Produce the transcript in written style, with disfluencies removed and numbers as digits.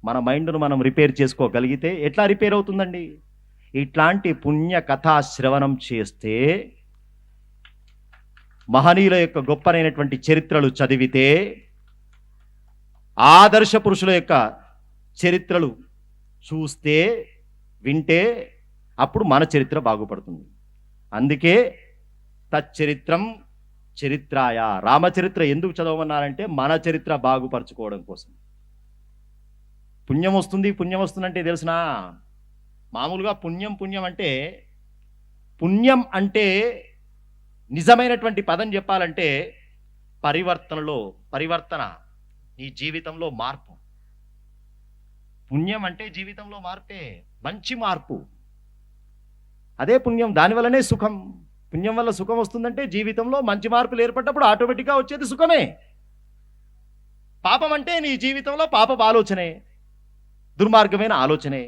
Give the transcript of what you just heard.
మన మైండ్ను మనం రిపేర్ చేసుకోగలిగితే ఎట్లా రిపేర్ అవుతుందండి? ఇట్లాంటి పుణ్య కథా శ్రవణం చేస్తే, మహనీయుల యొక్క గొప్పనైనటువంటి చరిత్రలు చదివితే, ఆదర్శ పురుషుల యొక్క చరిత్రలు చూస్తే, వింటే, అప్పుడు మన చరిత్ర బాగుపడుతుంది. అందుకే తచ్చరిత్రం చరిత్రాయ, రామచరిత్ర ఎందుకు చదవమన్నారంటే మన చరిత్ర బాగుపరచుకోవడం కోసం. పుణ్యం వస్తుందంటే తెలుసునా? మామూలుగా పుణ్యం అంటే, పుణ్యం అంటే నిజమైనటువంటి పదం చెప్పాలంటే పరివర్తన, నీ జీవితంలో మార్పు. పుణ్యం అంటే జీవితంలో మార్పే, మంచి మార్పు. అదే పుణ్యం, దానివల్లనే సుఖం. పుణ్యం వల్ల సుఖం వస్తుందంటే జీవితంలో మంచి మార్పులు ఏర్పడ్డప్పుడు ఆటోమేటిక్గా వచ్చేది సుఖమే. పాపం అంటే నీ జీవితంలో పాపపు ఆలోచనే, దుర్మార్గమైన ఆలోచనే.